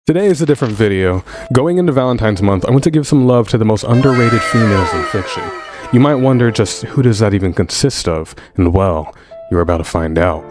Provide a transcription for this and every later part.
Today is a different video. Going into Valentine's month, I want to give some love to the most underrated females in fiction. You might wonder just who does that even consist of, and well, you're about to find out.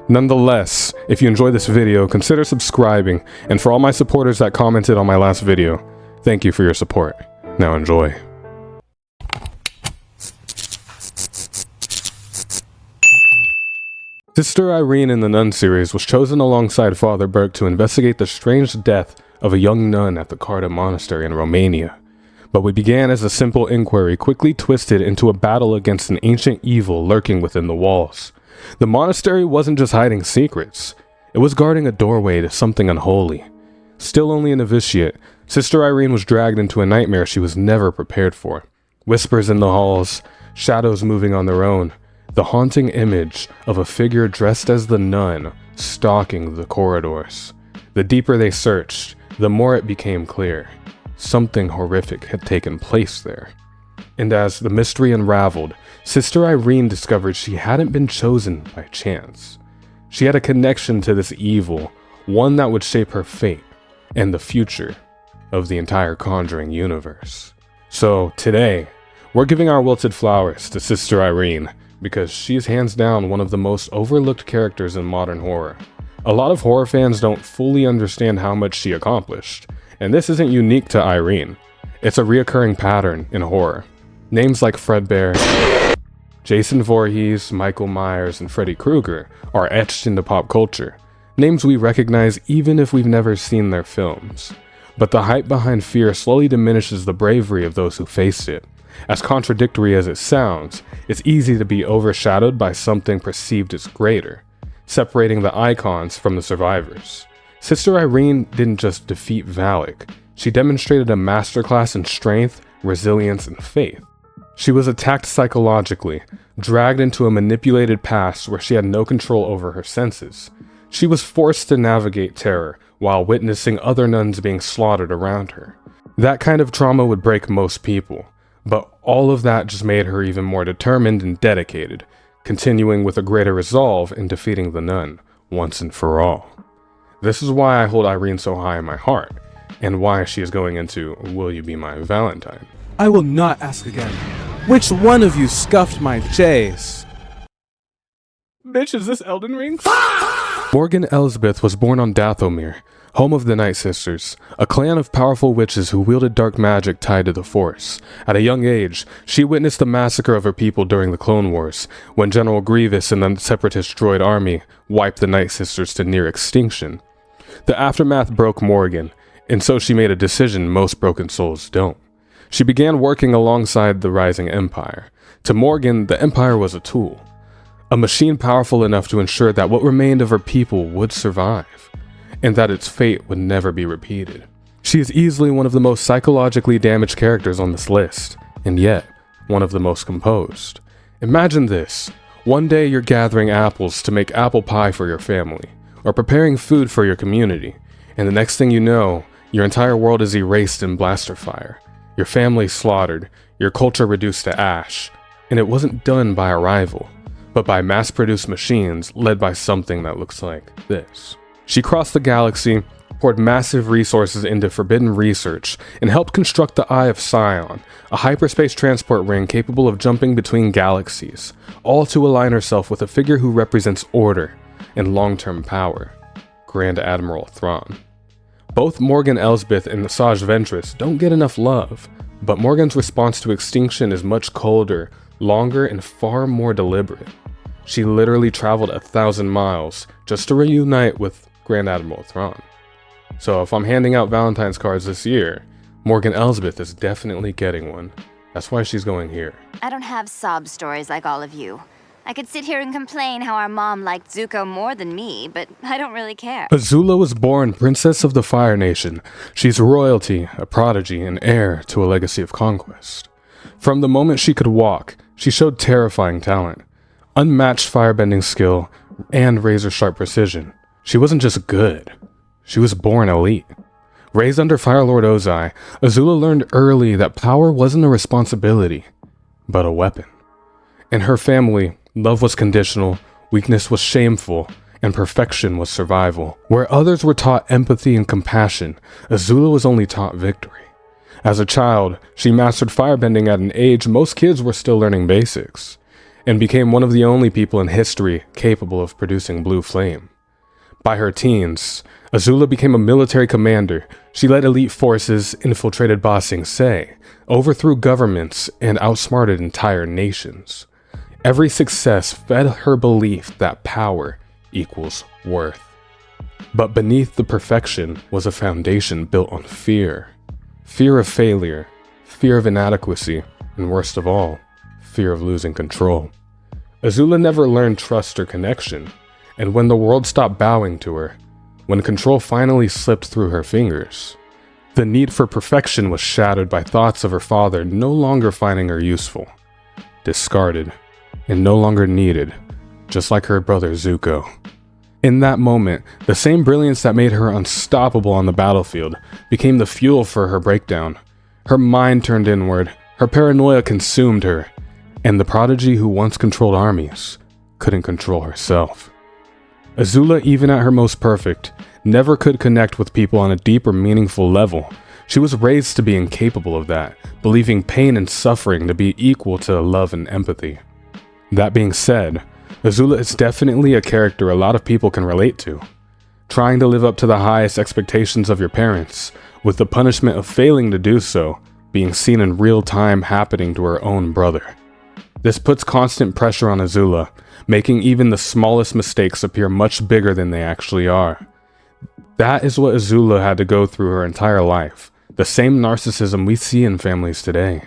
Nonetheless, if you enjoy this video, consider subscribing, and for all my supporters that commented on my last video, thank you for your support. Now enjoy. Sister Irene in the Nun series was chosen alongside Father Burke to investigate the strange death of a young nun at the Carta Monastery in Romania. But what began as a simple inquiry quickly twisted into a battle against an ancient evil lurking within the walls. The monastery wasn't just hiding secrets, it was guarding a doorway to something unholy. Still only a novitiate, Sister Irene was dragged into a nightmare she was never prepared for. Whispers in the halls, shadows moving on their own, the haunting image of a figure dressed as the nun stalking the corridors. The deeper they searched, the more it became clear. Something horrific had taken place there. And as the mystery unraveled, Sister Irene discovered she hadn't been chosen by chance. She had a connection to this evil, one that would shape her fate and the future of the entire Conjuring universe. So today, we're giving our wilted flowers to Sister Irene, because she's hands down one of the most overlooked characters in modern horror. A lot of horror fans don't fully understand how much she accomplished, and this isn't unique to Irene. It's a reoccurring pattern in horror. Names like Fredbear, Jason Voorhees, Michael Myers, and Freddy Krueger are etched into pop culture, names we recognize even if we've never seen their films. But the hype behind fear slowly diminishes the bravery of those who faced it. As contradictory as it sounds, it's easy to be overshadowed by something perceived as greater, separating the icons from the survivors. Sister Irene didn't just defeat Valak, she demonstrated a masterclass in strength, resilience, and faith. She was attacked psychologically, dragged into a manipulated past where she had no control over her senses. She was forced to navigate terror while witnessing other nuns being slaughtered around her. That kind of trauma would break most people. But all of that just made her even more determined and dedicated, continuing with a greater resolve in defeating the nun, once and for all. This is why I hold Irene so high in my heart, and why she is going into Will You Be My Valentine? I will not ask again. Which one of you scuffed my J's? Bitch, is this Elden Ring? Morgan Elsbeth was born on Dathomir, home of the Night Sisters, a clan of powerful witches who wielded dark magic tied to the Force. At a young age, she witnessed the massacre of her people during the Clone Wars, when General Grievous and the Separatist droid army wiped the Night Sisters to near extinction. The aftermath broke Morgan, and so she made a decision most broken souls don't. She began working alongside the rising Empire. To Morgan, the Empire was a tool, a machine powerful enough to ensure that what remained of her people would survive, and that its fate would never be repeated. She is easily one of the most psychologically damaged characters on this list, and yet, one of the most composed. Imagine this. One day you're gathering apples to make apple pie for your family, or preparing food for your community, and the next thing you know, your entire world is erased in blaster fire, your family slaughtered, your culture reduced to ash, and it wasn't done by a rival, but by mass-produced machines led by something that looks like this. She crossed the galaxy, poured massive resources into forbidden research, and helped construct the Eye of Sion, a hyperspace transport ring capable of jumping between galaxies, all to align herself with a figure who represents order and long-term power, Grand Admiral Thrawn. Both Morgan Elsbeth and Asajj Ventress don't get enough love, but Morgan's response to extinction is much colder, longer, and far more deliberate. She literally traveled 1,000 miles just to reunite with Grand Admiral Thrawn. So if I'm handing out Valentine's cards this year, Morgan Elsbeth is definitely getting one. That's why she's going here. I don't have sob stories like all of you. I could sit here and complain how our mom liked Zuko more than me, but I don't really care. Azula was born Princess of the Fire Nation. She's royalty, a prodigy, and heir to a legacy of conquest. From the moment she could walk, she showed terrifying talent, unmatched firebending skill, and razor-sharp precision. She wasn't just good, she was born elite. Raised under Fire Lord Ozai, Azula learned early that power wasn't a responsibility, but a weapon. In her family, love was conditional, weakness was shameful, and perfection was survival. Where others were taught empathy and compassion, Azula was only taught victory. As a child, she mastered firebending at an age most kids were still learning basics, and became one of the only people in history capable of producing blue flame. By her teens, Azula became a military commander. She led elite forces, infiltrated Ba Sing Se, overthrew governments, and outsmarted entire nations. Every success fed her belief that power equals worth. But beneath the perfection was a foundation built on fear. Fear of failure, fear of inadequacy, and worst of all, fear of losing control. Azula never learned trust or connection, and when the world stopped bowing to her, when control finally slipped through her fingers, the need for perfection was shattered by thoughts of her father no longer finding her useful, discarded, and no longer needed, just like her brother Zuko. In that moment, the same brilliance that made her unstoppable on the battlefield became the fuel for her breakdown. Her mind turned inward, her paranoia consumed her, and the prodigy who once controlled armies couldn't control herself. Azula, even at her most perfect, never could connect with people on a deep or meaningful level. She was raised to be incapable of that, believing pain and suffering to be equal to love and empathy. That being said, Azula is definitely a character a lot of people can relate to. Trying to live up to the highest expectations of your parents, with the punishment of failing to do so being seen in real time happening to her own brother. This puts constant pressure on Azula, making even the smallest mistakes appear much bigger than they actually are. That is what Azula had to go through her entire life, the same narcissism we see in families today.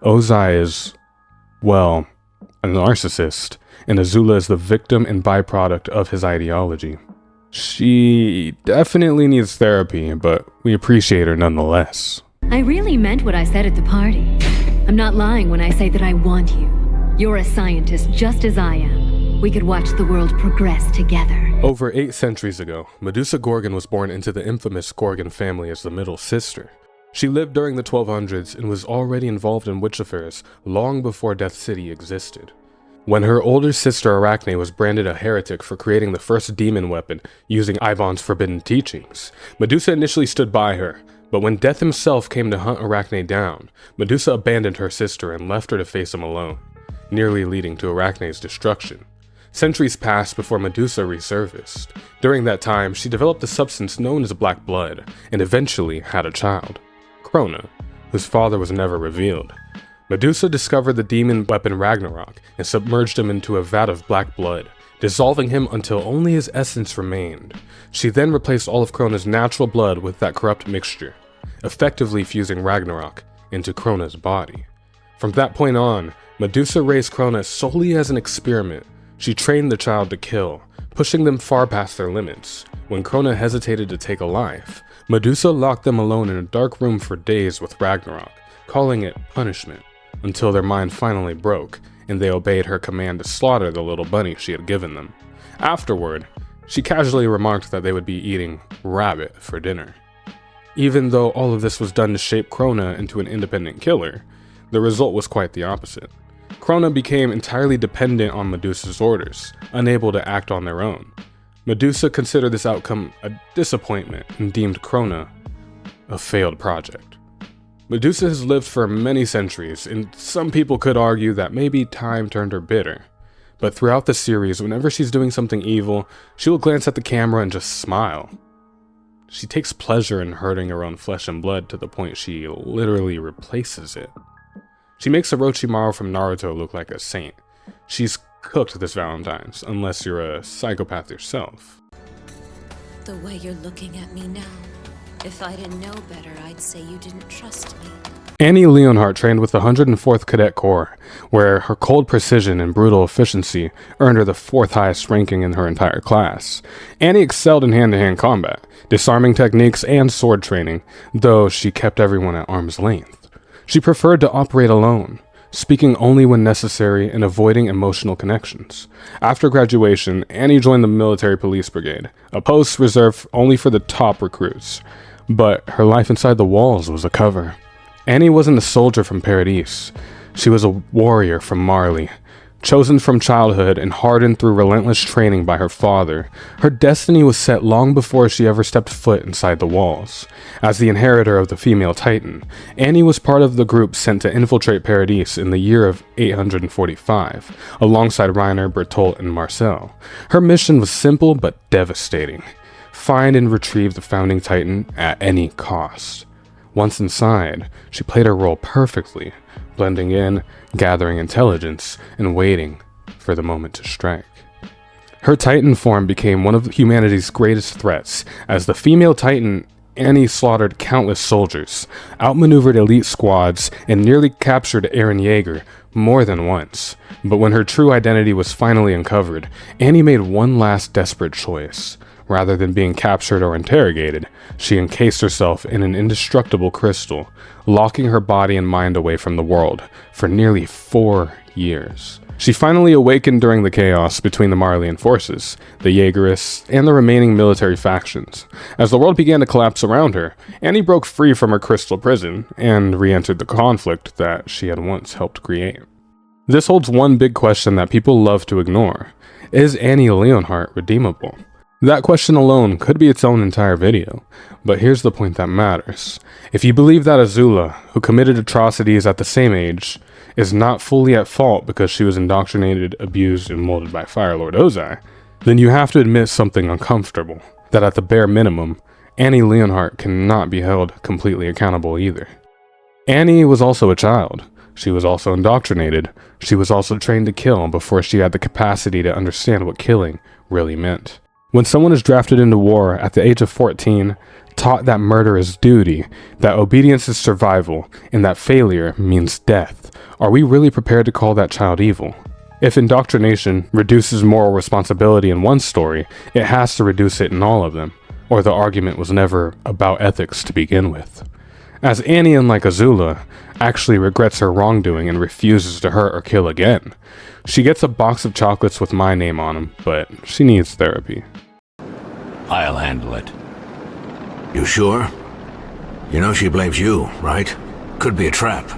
Ozai is, well, a narcissist, and Azula is the victim and byproduct of his ideology. She definitely needs therapy, but we appreciate her nonetheless. I really meant what I said at the party. I'm not lying when I say that I want you. You're a scientist just as I am. We could watch the world progress together. Over 8 centuries ago, Medusa Gorgon was born into the infamous Gorgon family as the middle sister. She lived during the 1200s and was already involved in witch affairs long before Death City existed. When her older sister Arachne was branded a heretic for creating the first demon weapon using Ivan's forbidden teachings, Medusa initially stood by her, but when Death himself came to hunt Arachne down, Medusa abandoned her sister and left her to face him alone, nearly leading to Arachne's destruction. Centuries passed before Medusa resurfaced. During that time, she developed a substance known as black blood, and eventually had a child, Krona, whose father was never revealed. Medusa discovered the demon weapon Ragnarok and submerged him into a vat of black blood, dissolving him until only his essence remained. She then replaced all of Krona's natural blood with that corrupt mixture, effectively fusing Ragnarok into Krona's body. From that point on, Medusa raised Krona solely as an experiment. She trained the child to kill, pushing them far past their limits. When Krona hesitated to take a life, Medusa locked them alone in a dark room for days with Ragnarok, calling it punishment, until their mind finally broke, and they obeyed her command to slaughter the little bunny she had given them. Afterward, she casually remarked that they would be eating rabbit for dinner. Even though all of this was done to shape Krona into an independent killer, the result was quite the opposite. Krona became entirely dependent on Medusa's orders, unable to act on their own. Medusa considered this outcome a disappointment and deemed Krona a failed project. Medusa has lived for many centuries, and some people could argue that maybe time turned her bitter. But throughout the series, whenever she's doing something evil, she will glance at the camera and just smile. She takes pleasure in hurting her own flesh and blood to the point she literally replaces it. She makes Orochimaru from Naruto look like a saint. She's cooked this Valentine's, unless you're a psychopath yourself. The way you're looking at me now. If I didn't know better, I'd say you didn't trust me. Annie Leonhardt trained with the 104th Cadet Corps, where her cold precision and brutal efficiency earned her the 4th highest ranking in her entire class. Annie excelled in hand-to-hand combat, disarming techniques, and sword training, though she kept everyone at arm's length. She preferred to operate alone, speaking only when necessary and avoiding emotional connections. After graduation, Annie joined the Military Police Brigade, a post reserved only for the top recruits. But her life inside the walls was a cover. Annie wasn't a soldier from Paradise. She was a warrior from Marley, Chosen from childhood and hardened through relentless training by her father, her destiny was set long before she ever stepped foot inside the walls. As the inheritor of the female Titan, Annie was part of the group sent to infiltrate Paradise in the year of 845, alongside Reiner, Bertolt, and Marcel. Her mission was simple but devastating. Find and retrieve the founding Titan at any cost. Once inside, she played her role perfectly, blending in, gathering intelligence, and waiting for the moment to strike. Her Titan form became one of humanity's greatest threats, as the female Titan, Annie slaughtered countless soldiers, outmaneuvered elite squads, and nearly captured Eren Yeager more than once. But when her true identity was finally uncovered, Annie made one last desperate choice. Rather than being captured or interrogated, she encased herself in an indestructible crystal, locking her body and mind away from the world for nearly 4 years. She finally awakened during the chaos between the Marleyan forces, the Jaegerists, and the remaining military factions. As the world began to collapse around her, Annie broke free from her crystal prison and re-entered the conflict that she had once helped create. This holds one big question that people love to ignore. Is Annie Leonhardt redeemable? That question alone could be its own entire video, but here's the point that matters. If you believe that Azula, who committed atrocities at the same age, is not fully at fault because she was indoctrinated, abused, and molded by Fire Lord Ozai, then you have to admit something uncomfortable, that at the bare minimum, Annie Leonhardt cannot be held completely accountable either. Annie was also a child. She was also indoctrinated. She was also trained to kill before she had the capacity to understand what killing really meant. When someone is drafted into war at the age of 14, taught that murder is duty, that obedience is survival, and that failure means death, are we really prepared to call that child evil? If indoctrination reduces moral responsibility in one story, it has to reduce it in all of them, or the argument was never about ethics to begin with. As Annie, unlike Azula, actually regrets her wrongdoing and refuses to hurt or kill again. She gets a box of chocolates with my name on them, but she needs therapy. I'll handle it. You sure? You know she blames you, right? Could be a trap.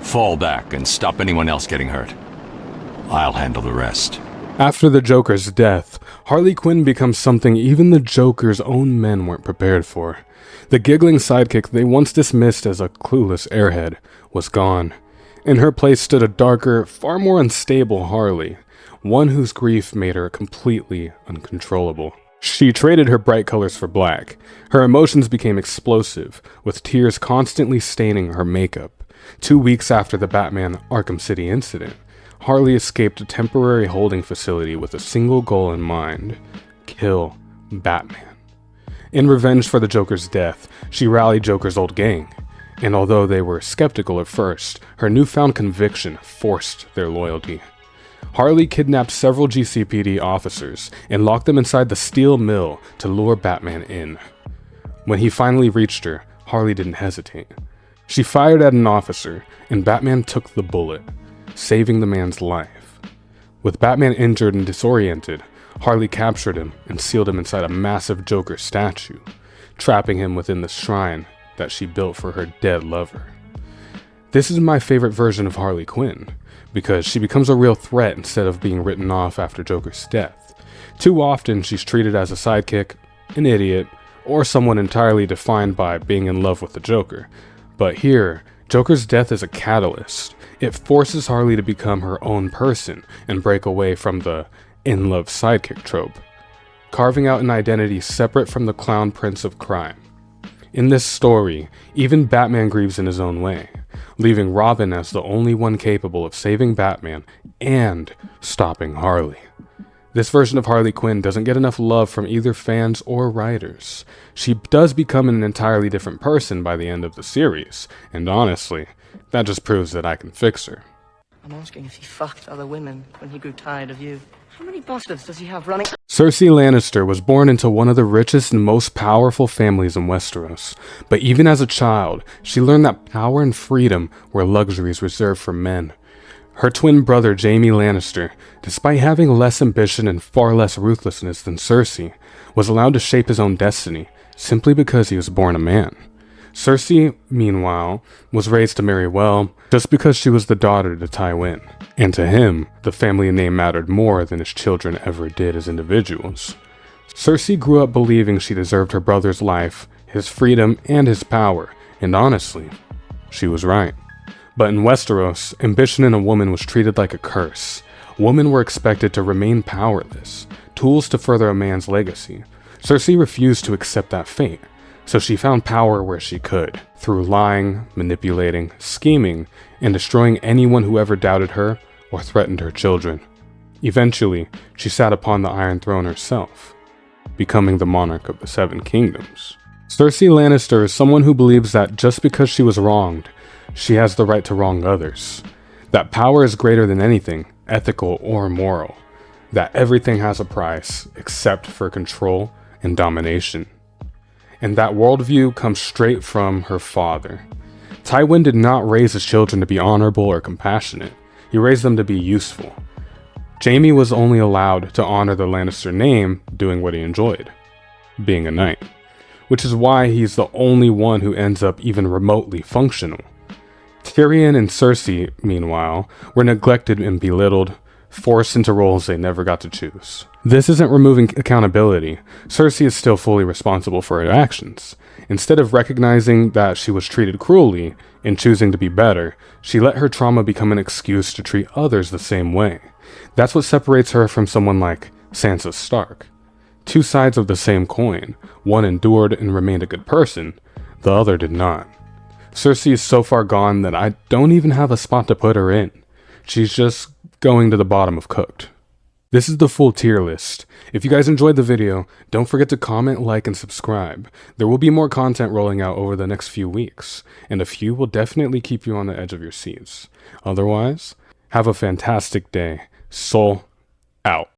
Fall back and stop anyone else getting hurt. I'll handle the rest. After the Joker's death, Harley Quinn becomes something even the Joker's own men weren't prepared for. The giggling sidekick they once dismissed as a clueless airhead was gone. In her place stood a darker, far more unstable Harley, one whose grief made her completely uncontrollable. She traded her bright colors for black. Her emotions became explosive, with tears constantly staining her makeup. 2 weeks after the Batman Arkham City incident, Harley escaped a temporary holding facility with a single goal in mind: kill Batman. In revenge for the Joker's death, she rallied Joker's old gang, and although they were skeptical at first, her newfound conviction forced their loyalty. Harley kidnapped several GCPD officers and locked them inside the steel mill to lure Batman in. When he finally reached her, Harley didn't hesitate. She fired at an officer, and Batman took the bullet, saving the man's life. With Batman injured and disoriented, Harley captured him and sealed him inside a massive Joker statue, trapping him within the shrine that she built for her dead lover. This is my favorite version of Harley Quinn, because she becomes a real threat instead of being written off after Joker's death. Too often she's treated as a sidekick, an idiot, or someone entirely defined by being in love with the Joker. But here, Joker's death is a catalyst. It forces Harley to become her own person and break away from the in-love sidekick trope, carving out an identity separate from the clown prince of crime. In this story, even Batman grieves in his own way, leaving Robin as the only one capable of saving Batman and stopping Harley. This version of Harley Quinn doesn't get enough love from either fans or writers. She does become an entirely different person by the end of the series, and honestly, that just proves that I can fix her. I'm asking if he fucked other women when he grew tired of you. How many bastards does he have running? Cersei Lannister was born into one of the richest and most powerful families in Westeros, but even as a child, she learned that power and freedom were luxuries reserved for men. Her twin brother Jaime Lannister, despite having less ambition and far less ruthlessness than Cersei, was allowed to shape his own destiny simply because he was born a man. Cersei, meanwhile, was raised to marry well just because she was the daughter to Tywin. And to him, the family name mattered more than his children ever did as individuals. Cersei grew up believing she deserved her brother's life, his freedom, and his power, and honestly, she was right. But in Westeros, ambition in a woman was treated like a curse. Women were expected to remain powerless, tools to further a man's legacy. Cersei refused to accept that fate, so she found power where she could, through lying, manipulating, scheming, and destroying anyone who ever doubted her or threatened her children. Eventually, she sat upon the Iron Throne herself, becoming the monarch of the Seven Kingdoms. Cersei Lannister is someone who believes that just because she was wronged, she has the right to wrong others. That power is greater than anything, ethical or moral. That everything has a price, except for control and domination. And that worldview comes straight from her father. Tywin did not raise his children to be honorable or compassionate. He raised them to be useful. Jaime was only allowed to honor the Lannister name doing what he enjoyed, being a knight. Which is why he's the only one who ends up even remotely functional. Tyrion and Cersei, meanwhile, were neglected and belittled, forced into roles they never got to choose. This isn't removing accountability. Cersei is still fully responsible for her actions. Instead of recognizing that she was treated cruelly and choosing to be better, she let her trauma become an excuse to treat others the same way. That's what separates her from someone like Sansa Stark. Two sides of the same coin. One endured and remained a good person, the other did not. Cersei is so far gone that I don't even have a spot to put her in. She's just going to the bottom of cooked. This is the full tier list. If you guys enjoyed the video, don't forget to comment, like, and subscribe. There will be more content rolling out over the next few weeks, and a few will definitely keep you on the edge of your seats. Otherwise, have a fantastic day. Soul out.